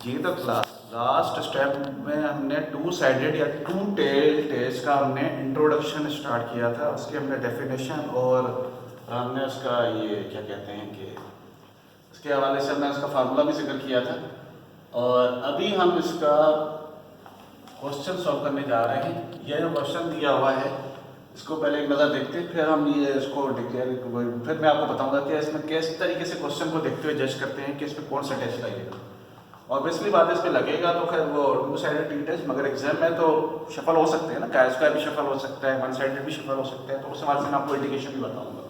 जी तो last step में हमने टू साइडेड या टू टेल टेस्ट का हमने इंट्रोडक्शन स्टार्ट किया था। उसकी हमने डेफिनेशन और हमने उसका ये क्या कहते हैं कि उसके हवाले से हमने उसका फार्मूला भी जिक्र किया था। और अभी हम इसका क्वेश्चन सॉल्व करने जा रहे हैं। यह जो क्वेश्चन दिया हुआ है इसको पहले एक नज़र देखते हैं, फिर हम ये इसको डिक्लेयर, फिर मैं आपको बताऊंगा कि इसमें किस तरीके से क्वेश्चन को देखते हुए जज करते हैं कि इस पर कौन सा टेस्ट लगेगा। ऑब्वियसली बात इस पर लगेगा तो खैर वो टू साइडेड टी टेस्ट, मगर एग्जाम में तो शफल हो सकते हैं ना, काय स्क्वायर भी शफल हो सकता है, वन साइडेड भी शफल हो सकता है, तो उस हवाले से मैं आपको इंडिकेशन भी बताऊंगा।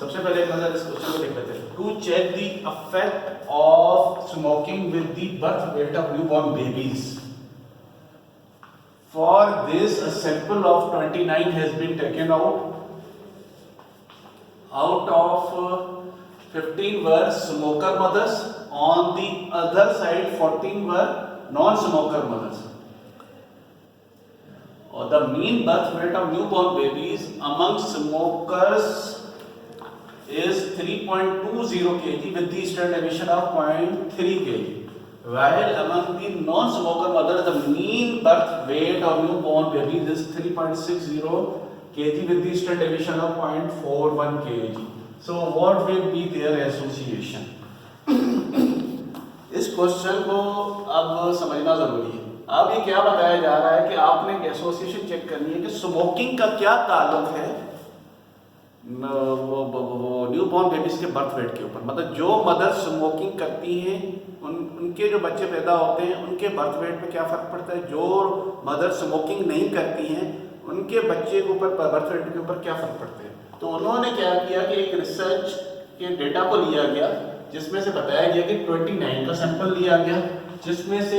सबसे पहले एक नजर इस क्वेश्चन को देख लेते हैं। To check the effect of smoking with the birth weight of newborn babies. For this, a sample of 29 has been taken out. Out of 15 were smoker mothers. On the other side, 14 were non-smoker mothers. Or the mean birth weight of newborn babies among smokers is 3.20 kg with the standard deviation of 0.3 kg. While among the non-smoker mothers, the mean birth weight of newborn babies is 3.60 kg with the standard deviation of 0.41 kg. So, what will be their association? इस question को अब समझना जरूरी है। अब ये क्या बताया जा रहा है कि आपने एक एसोसिएशन चेक करनी है कि स्मोकिंग का क्या ताल्लुक है वो न्यूबॉर्न बेबीज के बर्थ वेट के ऊपर। मतलब जो मदर स्मोकिंग करती हैं उनके जो बच्चे पैदा होते हैं उनके बर्थ वेट में क्या फ़र्क पड़ता है, जो मदर स्मोकिंग नहीं करती हैं उनके बच्चे के ऊपर बर्थ वेट के ऊपर क्या फ़र्क पड़ता है। तो उन्होंने क्या किया कि एक रिसर्च के डेटा को लिया गया जिसमें से बताया गया कि 29 का सैंपल लिया गया, जिसमें से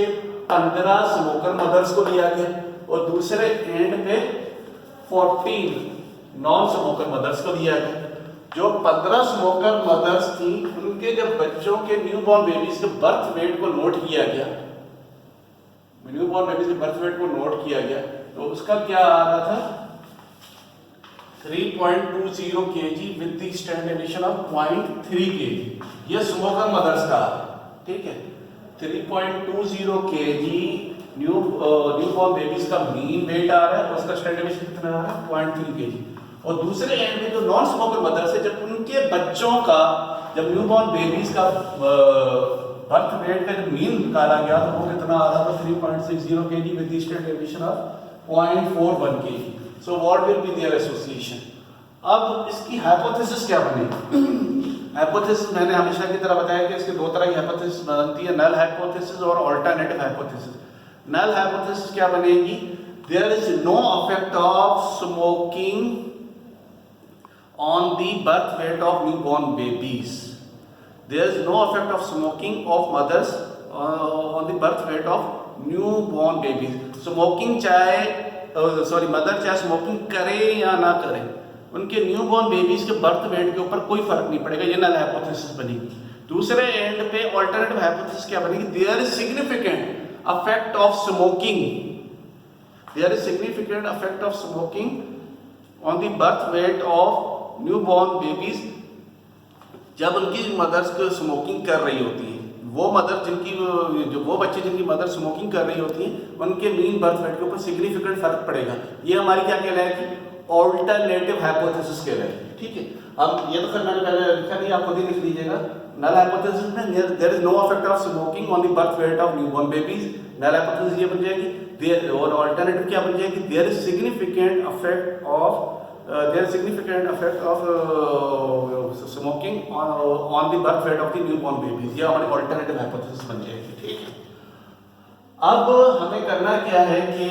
15 स्मोकर मदर्स को लिया गया और दूसरे एंड पे 14 नॉन स्मोकर मदर्स को लिया गया। जो 15 स्मोकर मदर्स थी उनके जब बच्चों के न्यूबॉर्न बेबीज के बर्थ वेट को नोट किया गया, न्यूबॉर्न बेबीज के बर्थ वेट को नोट किया गया, तो उसका क्या आ रहा था 3.20 kg with the standard deviation of 0.3 kg। ये स्मोकर मदर्स का, ठीक है, 3.20 kg न्यूबॉर्न बेबीज का मीन वेट आ रहा है, उसका स्टैंडर्ड डेविएशन कितना आ रहा है 0.3 kg। और दूसरे एंड में जो नॉन स्मोकर मदर्स है, जब उनके बच्चों का, जब न्यूबॉर्न बेबीज का बर्थ वेट का जब मीन निकाला गया तो वो कितना आ रहा था 3.60 kg with the standard deviation of 0.41 kg। So what will be there association. अब इसकी हाइपोथेसिस क्या बनेगी। हाइपोथेसिस मैंने हमेशा की तरह बताया कि इसके दो तरह की हाइपोथेसिस बनती है, नल हाइपोथेसिस और अल्टरनेटिव हाइपोथेसिस। नल हाइपोथेसिस क्या बनेगी, there is no effect of smoking on the birth weight of newborn babies. There is no effect of smoking of mothers on the birth weight of newborn babies. Smoking चाहे mother चाहे smoking करे या ना करे, उनके newborn babies के birth weight के ऊपर कोई फर्क नहीं पड़ेगा। ये नल हाइपोथेसिस बनेगी। दूसरे एंड पे अल्टरनेटिव हाइपोथेसिस क्या बनेगी, there is significant affect of smoking, there is significant affect of smoking on the birth weight of newborn babies. जब उनकी मदर्स को स्मोकिंग कर रही होती है, वो मदर वो बच्चे जिनकी मदर स्मोकिंग कर रही होती हैं उनके मीन बर्थ वेट के ऊपर सिग्निफिकेंट फर्क पड़ेगा। ये हमारी क्या कहलाएगी, ऑल्टरनेटिव हाइपोथेसिस कहलाएगी। ठीक है, अब ये तो फिर मैंने पहले लिखा नहीं, आप खुद ही लिख लीजिएगा। नल हाइपोथेसिस में there is no effect of smoking on the birth weight of newborn babies, null hypothesis ये बन जाएगी। और ऑल्टरनेटिव क्या बन जाएगी, there is significant effect of there is significant effect of smoking on the birth weight of the newborn babies। ये हमारी alternative hypothesis बन जाएगी। ठीक है, अब हमें करना क्या है कि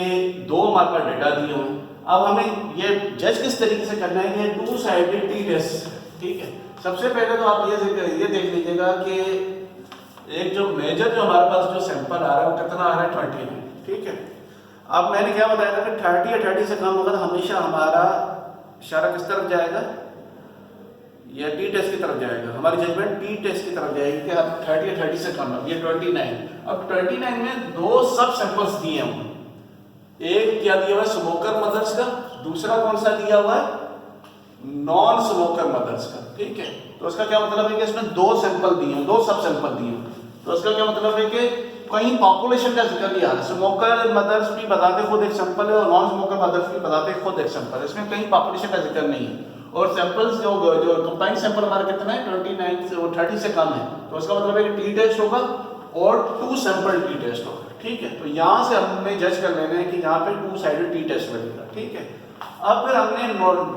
दो हमारे पास डेटा दिए हुए, अब हमें ये जज किस तरीके से करना है, ये टू साइडेड टी टेस्ट। ठीक है, सबसे पहले तो आप ये देख लीजिएगा कि एक जो मेजर जो हमारे पास जो सैंपल आ रहा है वो कितना आ रहा है 29। ठीक है, अब मैंने क्या बताया था कि 30 या 30 से कम होगा तो हमेशा हमारा इशारा किस तरफ जाएगा, या टी टेस्ट की तरफ जाएगा, हमारी जजमेंट टी टेस्ट की तरफ जाएगी कि 30 या 30 से कम है। ये 29, अब 29 में दो सब सैंपल्स दिए हैं, एक क्या दिया हुआ है स्मोकर मदर्स का, दूसरा कौन सा दिया हुआ है नॉन स्मोकर मदर्स का। ठीक है, तो उसका क्या मतलब है कि इसमें दो सैंपल दिए हैं, दो सब सैंपल दिए हैं। तो उसका क्या मतलब है कि कहीं पॉपुलेशन का जिक्र नहीं आ रहा। स्मोकर मदर्स भी बताते खुद एक सैंपल है और नॉन स्मोकर मदर्स भी बताते खुद एक सैंपल है, इसमें कहीं पॉपुलेशन का जिक्र नहीं है। और सैंपल्स जो कंबाइंड सैंपल हमारा कितना है 29 से 30 से कम है, तो उसका मतलब है कि टी टेस्ट होगा और 2 सैंपल टी टेस्ट होगा, ठीक है। तो यहाँ से हमने जज कर लेना है कि यहाँ पे 2 साइडेड टी टेस्ट लगेगा, ठीक है। अब फिर हमने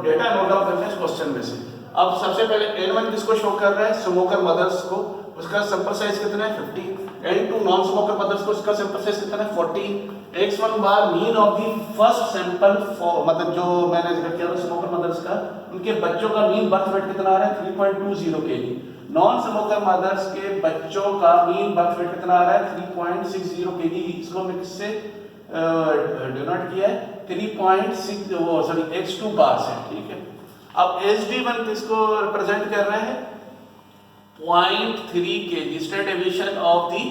डेटा नोट डाउन करना है इस क्वेश्चन में से। अब सबसे पहले N1 किसको शो कर रहा है, स्मोकर मदर्स को, उसका सैंपल साइज कितना है 50। N2 नॉन स्मोकर मदर्स को, उसका सैंपल साइज कितना है 40। x1 bar mean of the first sample मतलब जो मैंने जिक्र किया था स्मोकर मदर्स का, उनके बच्चों का मीन बर्थ वेट कितना आ रहा है 3.20 kg। नॉन स्मोकर मदर्स के बच्चों का मीन बर्थ वेट कितना आ रहा है 3.60 kg। इसको मैं किससे डिनोट किया है 3.6 x2 बार से, ठीक है। अब SD1 किसको रिप्रेजेंट कर रहा है 0.3 kg standard deviation of the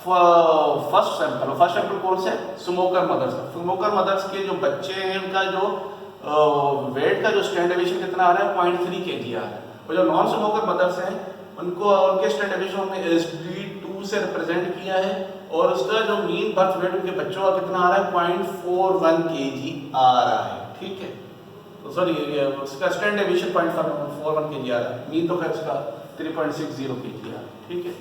first sample. First sample कौन सा है स्मोकर मदर्स। स्मोकर मदर्स के जो बच्चे हैं उनका जो वेट का जो स्टैंडर्ड डेविएशन कितना आ रहा है 0.3 kg आ रहा है। और जो नॉन स्मोकर मदर्स हैं उनको उनके स्टैंडर्ड डेविएशन हमने SD2 से रिप्रेजेंट किया है और उसका जो मीन बर्थ वेट उनके बच्चों का कितना आ रहा है 0.41 kg आ रहा है, ठीक है। तो सॉरी उसका स्टैंडर्ड डेविएशन 0.41 kg आ रहा है, मीन तो खैर उसका 3.60 kg आ रहा है, ठीक है।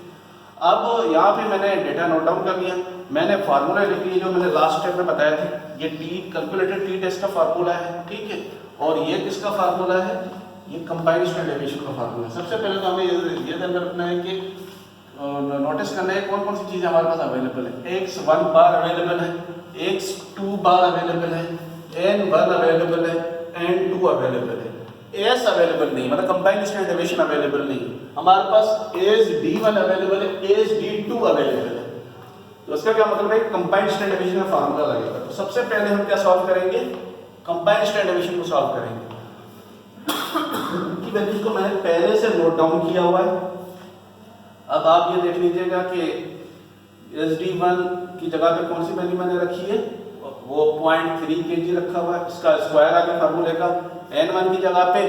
अब यहाँ पे मैंने डेटा नोट डाउन कर लिया, मैंने फार्मूला लिख लिया जो मैंने लास्ट स्टेप में बताया था। ये कैलकुलेटेड टी टेस्ट का फार्मूला है, ठीक है। और ये किसका फार्मूला है, ये कंबाइंड स्टैंडर्ड डेविएशन का फार्मूला है। सबसे पहले तो हमें ये ध्यान रखना है कि नोटिस करना है कौन कौन सी चीज़ हमारे पास अवेलेबल है। x1 बार अवेलेबल है, x2 बार अवेलेबल है, n1 अवेलेबल है, n2 अवेलेबल है, S अवेलेबल नहीं, मतलब कंबाइंड स्टैंडर्ड डेविएशन अवेलेबल नहीं। हमारे पास SD1 अवेलेबल है, SD2 अवेलेबल है। तो इसका क्या मतलब है कंबाइंड स्टैंडर्ड डेविएशन का फार्मूला लगेगा। तो सबसे पहले हम क्या सॉल्व करेंगे, कंबाइंड स्टैंडर्ड डेविएशन को सॉल्व करेंगे। की वैल्यूज को मैंने पहले से नोट डाउन किया हुआ है। अब आप ये देख लीजिएगा कि SD1 की जगह पे कौन सी वैल्यू मैंने रखी है, वो 0.3 kg रखा हुआ है, इसका स्क्वायर आ गया फार्मूले का। N1 की जगह पे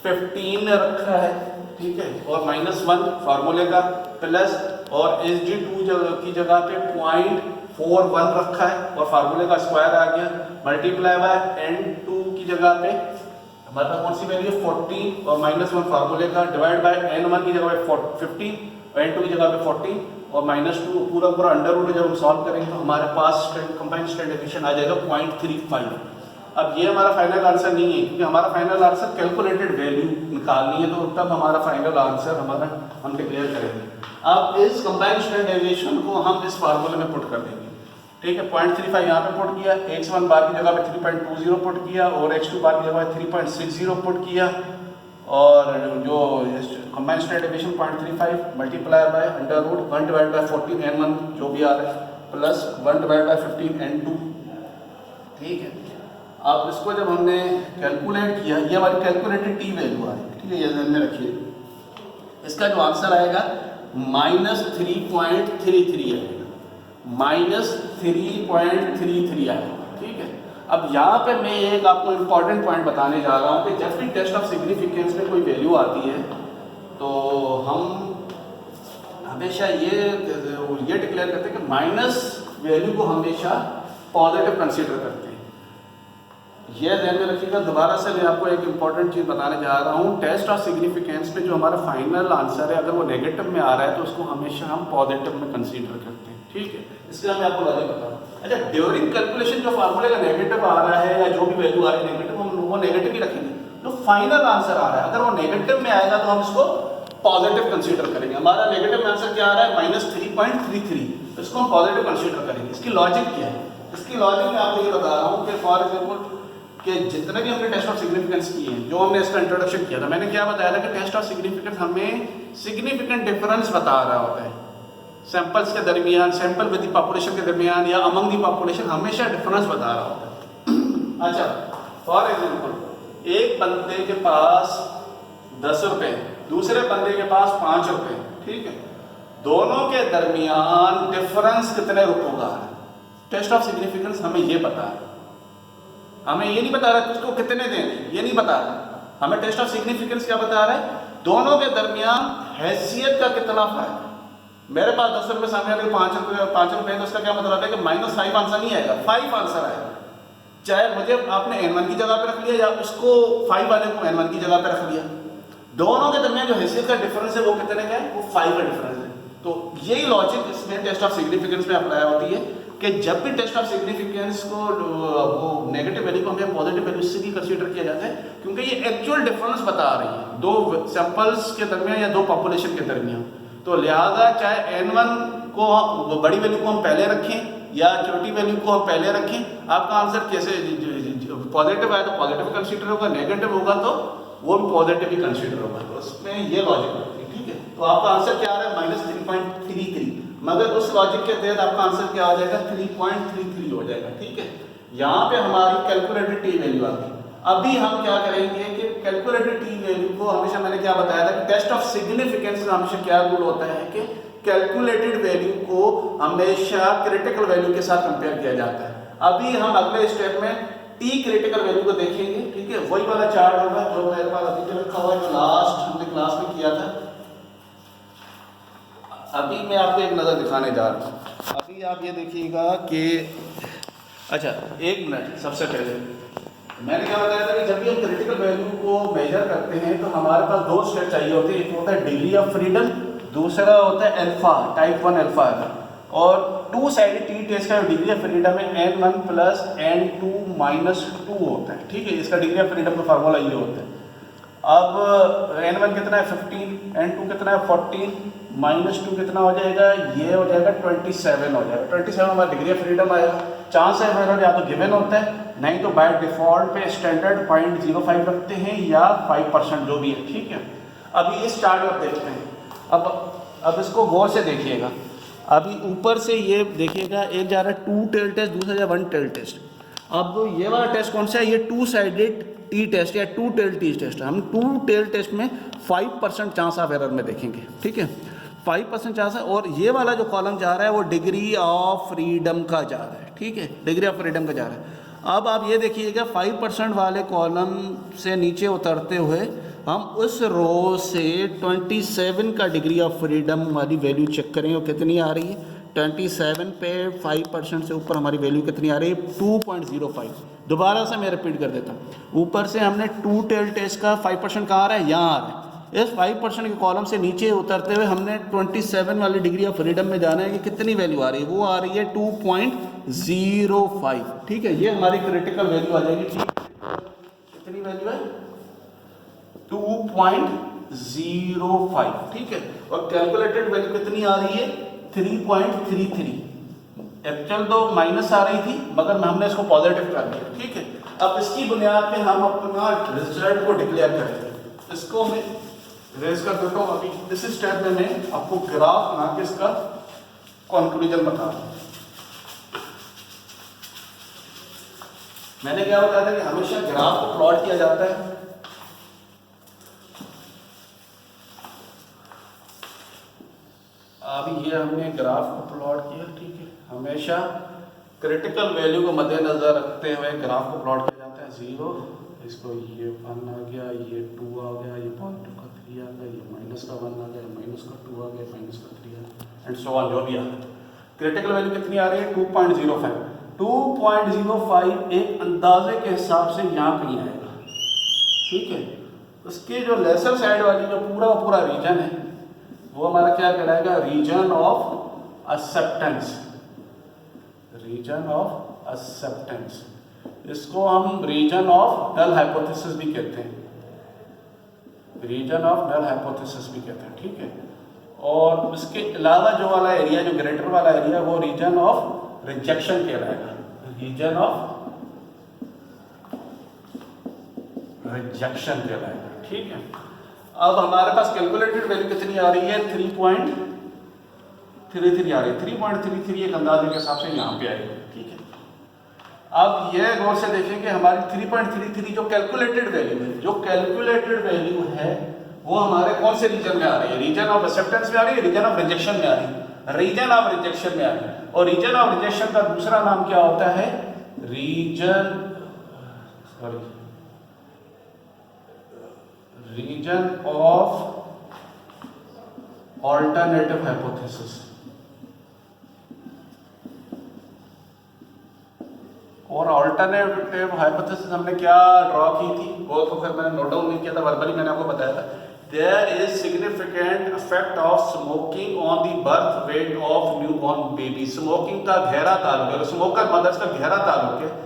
15 रखा है, ठीक है, और -1 फार्मूले का प्लस, और SD2 की जगह पे 0.41 रखा है और फार्मूले का स्क्वायर आ गया, मल्टीप्लाई बाय N2 की जगह पे हमारे पास कौन सी वैल्यू है 40 और -1 फार्मूले का, डिवाइड बाय N1 की जगह पे 15 और N2 की जगह पे 40 और -2 पूरा पूरा अंडर रूट जब हम सॉल्व करेंगे तो हमारे पास कंबाइंड स्टैंडर्ड डेविएशन आ जाएगा 0.35। अब ये हमारा फाइनल आंसर नहीं है क्योंकि हमारा फाइनल आंसर कैलकुलेटेड वैल्यू निकालनी है, तो तब हमारा फाइनल आंसर हम डिक्लेयर करेंगे। अब इस कंबाइंड स्टैंडर्ड डेविएशन को हम इस फार्मूले में पुट कर देंगे, ठीक है। 0.35 यहाँ पे पुट किया, x1 बार की जगह पे 3.20 पुट किया और x2 बार की जगह 3.60 पुट किया, और जो combined standard deviation 0.35 multiply by under root 1 divide by 14 n1 जो भी आ रहा है प्लस 1 डिवाइड बाय 15 n2, ठीक है। अब इसको जब हमने कैलकुलेट किया, ये हमारी कैलकुलेटेड टी वैल्यू आ रही है, ठीक है, ये ध्यान में रखिए। इसका जो आंसर आएगा -3.33 आएगा, -3.33 आएगा, ठीक है। अब यहाँ पे मैं एक आपको इम्पॉर्टेंट पॉइंट बताने जा रहा हूँ कि जब भी टेस्ट ऑफ सिग्निफिकेंस में कोई वैल्यू आती है तो हम हमेशा ये डिक्लेयर करते हैं कि माइनस वैल्यू को हमेशा पॉजिटिव कंसीडर करते हैं। ये ध्यान में रखिएगा। दोबारा से मैं आपको एक इम्पॉर्टेंट चीज़ बताने जा रहा हूँ, टेस्ट ऑफ सिग्निफिकेंस में जो हमारा फाइनल आंसर है अगर वो नेगेटिव में आ रहा है तो उसको हमेशा हम पॉजिटिव में कंसीडर करते हैं, ठीक है। इसलिए मैं आपको लॉजिक बता रहा हूँ। अच्छा, ड्यूरिंग कैलकुलेशन जो फार्मूले का नेगेटिव आ रहा है या जो भी वैल्यू आ रही है नेगेटिव, हम वो नेगेटिव ही रखेंगे। जो फाइनल आंसर आ रहा है अगर वो नेगेटिव में आएगा तो हम इसको पॉजिटिव कंसीडर करेंगे। हमारा नेगेटिव आंसर क्या आ रहा है -3.33, तो इसको हम पॉजिटिव कंसीडर करेंगे। इसकी लॉजिक क्या है, इसकी लॉजिक मैं आपको ये बता रहा हूँ कि फॉर एग्जाम्पल कि जितने भी हमने टेस्ट ऑफ सिग्निफिकेंस किए हैं, जो हमने इसका इंट्रोडक्शन किया था, मैंने क्या बताया था कि टेस्ट ऑफ सिग्निफिकेंस हमें सिग्निफिकेंट डिफरेंस बता रहा होता है सैंपल्स के दरमियान, सैंपल विद द पॉपुलेशन के दरमियान या अमंग द पॉपुलेशन, हमेशा डिफरेंस बता रहा होता है। अच्छा, फॉर एग्जाम्पल एक बंदे के पास 10 रुपये, दूसरे बंदे के पास 5 रुपये, ठीक है, दोनों के दरमियान डिफरेंस कितने रुपयों का है। टेस्ट ऑफ सिग्निफिकेंस हमें ये बता रहा है, हमें ये नहीं बता रहा कि उसको कितने देने, ये नहीं बता रहा। हमें टेस्ट ऑफ सिग्निफिकेंस क्या बता रहा है, दोनों के दरमियान हैसियत का कितना फर्क, मेरे पास 10 रुपये, सामने वाले 5 रुपये, तो इसका क्या मतलब है कि -5 आंसर नहीं आएगा, 5 आंसर आएगा। चाहे मुझे आपने n1 की जगह पे रख लिया या उसको 5 वाले को n1 की जगह पे रख लिया, दोनों के दरमियान जो हैसियत का डिफरेंस है वो कितने का है, वो 5 का डिफरेंस है। तो यही लॉजिक इसमें टेस्ट ऑफ सिग्निफिकेंस में अप्लाई होती है कि जब भी टेस्ट ऑफ सिग्निफिकेंस को वो नेगेटिव वैल्यू को हमें पॉजिटिव वैल्यू से भी कंसीडर किया जाता है, क्योंकि ये एक्चुअल डिफरेंस बता रही है दो सैंपल्स के दरमियान या दो पॉपुलेशन के दरमियान। तो लिहाजा चाहे n1 को बड़ी वैल्यू को हम पहले रखें या छोटी वैल्यू को हम पहले रखें, आपका आंसर कैसे पॉजिटिव आया तो पॉजिटिव कंसीडर होगा, नेगेटिव होगा तो वो भी पॉजिटिव ही कंसीडर होगा। तो उसमें ये लॉजिक होती है, ठीक है। तो आपका आंसर क्या आ रहा है, -3.33, मगर उस लॉजिक के तहत आपका आंसर क्या हो जाएगा, 3.33 हो जाएगा, ठीक है। यहाँ पे हमारी कैलकुलेटेड टी वैल्यू आ गई। अभी हम क्या करेंगे कि कैलकुलेटेड टी वैल्यू को हमेशा मैंने क्या बताया था कि टेस्ट ऑफ सिग्निफिकेंस में हमेशा क्या रूल होता है कि कैलकुलेटेड वैल्यू को हमेशा क्रिटिकल वैल्यू के साथ कंपेयर किया जाता है। अभी हम अगले स्टेप में टी क्रिटिकल वैल्यू को देखेंगे, ठीक है। वही वाला चार्ट होगा जो मेरे पास अभी रखा हुआ है, जो लास्ट हमने क्लास में किया था। अभी मैं आपको एक नज़र दिखाने जा रहा हूँ। अभी आप ये देखिएगा कि अच्छा, एक मिनट, सबसे पहले मैंने क्या बताया था कि जब भी हम क्रिटिकल वैल्यू को मेजर करते हैं तो हमारे पास दो स्टेप चाहिए होते हैं। एक होता है डिग्री ऑफ फ्रीडम, दूसरा होता है अल्फा, टाइप 1 अल्फा। और टू साइडेड टी टेस्ट का डिग्री ऑफ फ्रीडम है n1 + n2 - 2 होता है, ठीक है। इसका डिग्री ऑफ फ्रीडम का फार्मूला ये होता है। अब n1 कितना है 15, n2 कितना है 14, -2 कितना हो जाएगा, ये हो जाएगा 27 हो जाएगा। 27 हमारा डिग्री ऑफ फ्रीडम आएगा। चांस है एरर या तो गिवन होता है, नहीं तो बाय डिफॉल्ट पे स्टैंडर्ड 0.05 रखते हैं या 5% जो भी है, ठीक है। अभी इस चार्ट को देखते हैं। अब इसको गौर से देखिएगा। अभी ऊपर से ये देखिएगा, एक जा रहा है 2 टेल टेस्ट, दूसरा जा 1 टेल टेस्ट। अब ये वाला टेस्ट कौन सा है, ये 2 साइडेड टी टेस्ट या 2 टेल टी टेस्ट। हम 2 टेल टेस्ट में 5% चांस ऑफ एरर में देखेंगे, ठीक है, 5% चांस है। और ये वाला जो कॉलम जा रहा है वो डिग्री ऑफ फ्रीडम का जा रहा है, ठीक है, डिग्री ऑफ फ्रीडम का जा रहा है। अब आप ये देखिएगा 5% वाले कॉलम से नीचे उतरते हुए हम उस रो से 27 का डिग्री ऑफ फ्रीडम वाली वैल्यू चेक करेंगे, वो कितनी आ रही है। 27 पे 5% से ऊपर हमारी वैल्यू कितनी आ रही है, 2.05। दोबारा से मैं रिपीट कर देता हूँ। ऊपर से हमने 2 टेल टेस्ट का 5% कहाँ आ रहा है, यहाँ आ रहा है। इस 5% के कॉलम से नीचे उतरते हुए हमने 27 वाली डिग्री ऑफ फ्रीडम में जाना है कि कितनी वैल्यू आ रही है, वो आ रही है 2.05, ठीक है। ये हमारी क्रिटिकल वैल्यू आ जाएगी, ठीक। कितनी वैल्यू है, 2.05, ठीक है। और कैलकुलेटेड वैल्यू कितनी आ रही है, 3.33। एक्चुअल तो माइनस आ रही थी मगर हमने इसको पॉजिटिव कर दिया, ठीक है। अब इसकी बुनियाद पे हम अपना रिजल्ट को डिक्लेयर करेंगे। इसको मैं रेज कर देता हूँ। अभी इस स्टेप में मैं आपको ग्राफ बना के इसका कंक्लूजन बता रहा हूँ। मैंने क्या बताया था कि हमेशा ग्राफ को प्लॉट किया जाता है। अभी ये हमने ग्राफ को प्लॉट किया, ठीक है। हमेशा क्रिटिकल वैल्यू को मद्देनजर रखते हुए ग्राफ को प्लॉट किया जाता है। 0, इसको ये 1 आ गया, ये 2 आ गया, ये पॉजिटिव का 3 आ गया, ये माइनस का 1 आ गया, माइनस का 2 आ गया, माइनस का 3 आ गया, एंड सो ऑन, जो भी आ गया। क्रिटिकल वैल्यू कितनी आ रही है, 2.05। 2.05 एक अंदाजे के हिसाब से यहाँ कहीं आएगा, ठीक है। उसके जो लेसर साइड वाली जो पूरा रीजन है वो हमारा क्या कहलाएगा, region of acceptance, region of acceptance. इसको हम रीजन ऑफ नल हाइपोथेसिस भी कहते हैं, रीजन ऑफ नल हाइपोथेसिस भी कहते हैं, ठीक है। और इसके अलावा जो वाला एरिया, जो ग्रेटर वाला एरिया, वो रीजन ऑफ रिजेक्शन कहलाएगा, रीजन ऑफ रिजेक्शन कहलाएगा, ठीक है। अब हमारे पास कैलकुलेटेड वैल्यू कितनी आ रही है, 3.33 आ रही है। 3.33 एक अंदाजे के हिसाब से यहाँ पे आएगी, ठीक है। अब यह गौर से देखें कि हमारी 3.33 जो कैलकुलेटेड वैल्यू है, जो कैलकुलेटेड वैल्यू है वो हमारे कौन से रीजन में आ रही है, रीजन ऑफ एक्सेप्टेंस में आ रही है, रीजन ऑफ रिजेक्शन में आ रही है, रीजन ऑफ रिजेक्शन में आ रही है। और रीजन ऑफ रिजेक्शन का दूसरा नाम क्या होता है, रीजन ऑफ ऑल्टरनेटिव हाइपोथेसिस। और ऑल्टरनेटिव हाइपोथेसिस हमने क्या ड्रॉ की थी, वो तो फिर मैंने नोट डाउन नहीं किया था, वर्बली मैंने आपको बताया था। There is significant effect of smoking on the birth weight of newborn baby. Smoking का गहरा ताल्लुक है, स्मोकर मदर्स का गहरा ताल्लुक है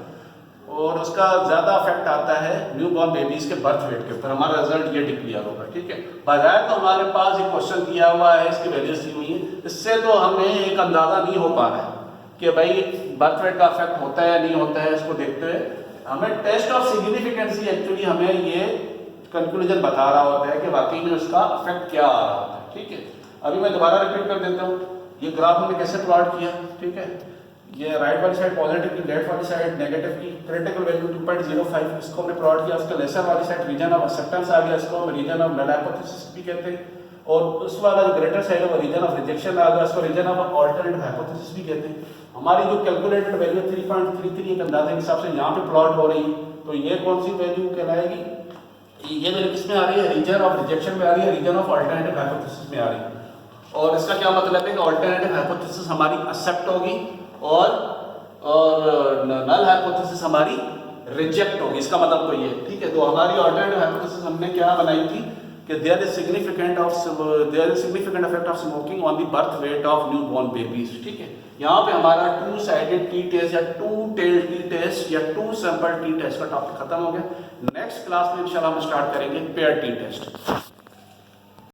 और उसका ज्यादा इफेक्ट आता है न्यूबॉर्न बेबीज के बर्थ वेट के ऊपर। हमारा रिजल्ट ये डिक्लेयर होगा, ठीक है। बजाय तो हमारे पास एक क्वेश्चन दिया हुआ है, इसकी वैल्यूज दी हुई है, इससे तो हमें एक अंदाजा नहीं हो पा रहा है कि भाई बर्थ वेट का इफेक्ट होता है या नहीं होता है। इसको देखते हुए हमें टेस्ट ऑफ सिग्निफिकेंसी एक्चुअली हमें ये कंक्लूजन बता रहा होता है कि वाकई में उसका इफेक्ट क्या आ रहा होता है, ठीक है। अभी मैं दोबारा रिपीट कर देता हूँ, ये ग्राफ हमने कैसे प्लॉट किया, ठीक है। ये राइट वाली साइड पॉजिटिव की, लेफ्ट वाली साइड नेगेटिव की, क्रिटिकल वैल्यू 2.05 इसको हमने प्लॉट किया। उसके लेसर वाली साइड रीजन ऑफ एक्सेप्टेंस आ गया, इसको हम रीजन ऑफ नल हाइपोथेसिस भी कहते हैं। और उस वाला जो ग्रेटर साइड है वो रीजन ऑफ रिजेक्शन आ गया, उसको रीजन ऑफ ऑल्टरनेटिव हाइपोथेसिस भी कहते हैं। हमारी जो कैलकुलेटेड वैल्यू 3.33 एक अंदाजे के हिसाब से यहाँ पे प्लॉट हो रही है, तो ये कौन सी वैल्यू कहलाएगी, ये वैल्यू किस में आ रही है, रीजन ऑफ रिजेक्शन में आ रही है, रीजन ऑफ ऑल्टरनेटिव हाइपोथेसिस में आ रही है। और इसका क्या मतलब है कि ऑल्टरनेटिव हाइपोथेसिस हमारी एक्सेप्ट होगी और नल हाइपोथेसिस हमारी रिजेक्ट होगी, इसका मतलब तो ये, ठीक है। तो हमारी ऑल्टरनेटिव हाइपोथेसिस हमने क्या बनाई थी कि there is significant effect of smoking on the birth weight of newborn babies, ठीक है। यहाँ पे हमारा टू साइडेड टी टेस्ट या टू टेल टी टेस्ट या टू सैंपल टी टेस्ट का टॉपिक खत्म हो गया। नेक्स्ट क्लास में इंशाल्लाह हम स्टार्ट करेंगे पेयर टी टेस्ट।